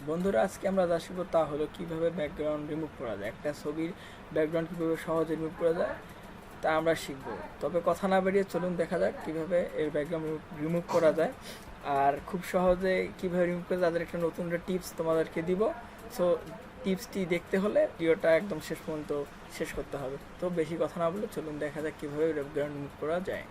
বন্ধুরা, আজকে আমরা যা শিখব তা হলো কীভাবে ব্যাকগ্রাউন্ড রিমুভ করা যায়। একটা ছবির ব্যাকগ্রাউন্ড কীভাবে সহজে রিমুভ করা যায় তা আমরা শিখব। তবে কথা না বেরিয়ে চলুন দেখা যাক কীভাবে এর ব্যাকগ্রাউন্ড রিমুভ করা যায় আর খুব সহজে কীভাবে রিমুভ করা যায় তাদের একটা নতুন একটা টিপস তোমাদেরকে দিব। সো টিপসটি দেখতে হলে ভিডিওটা একদম শেষ পর্যন্ত শেষ করতে হবে। তো বেশি কথা না বলে চলুন দেখা যাক কীভাবে ব্যাকগ্রাউন্ড রিমুভ করা যায়।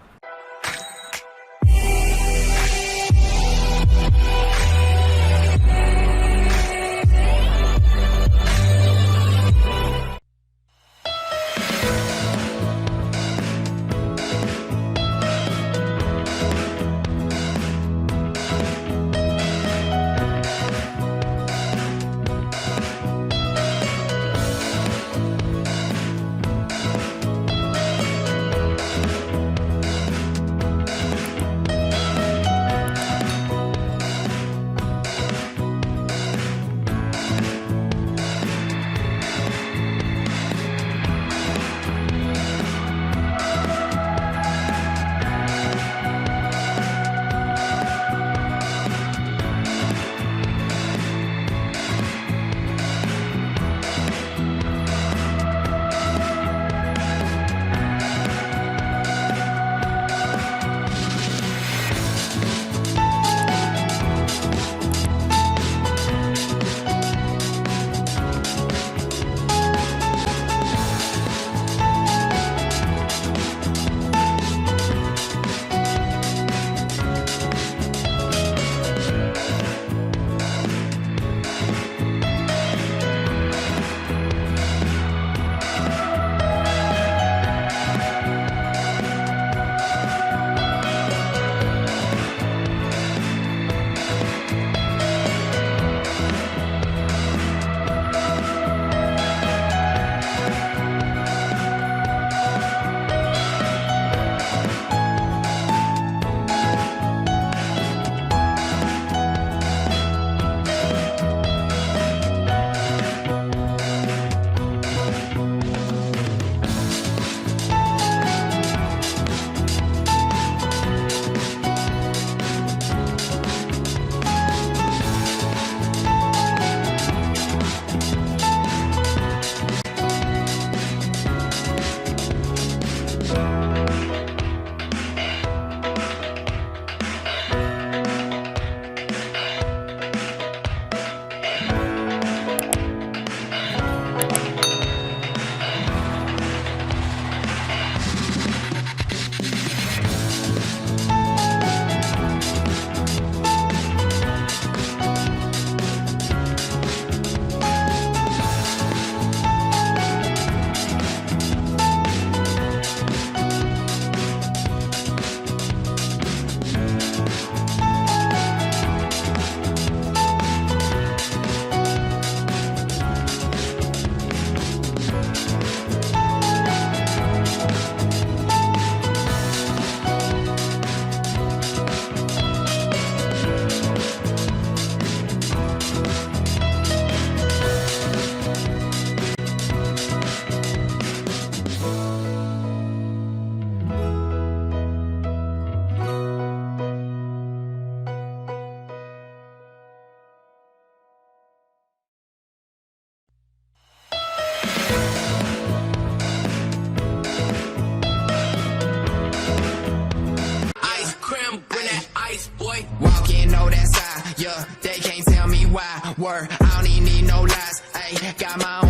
Walking, know that's I, yeah, they can't tell me why. Word, I don't even need no lies, ayy, got my own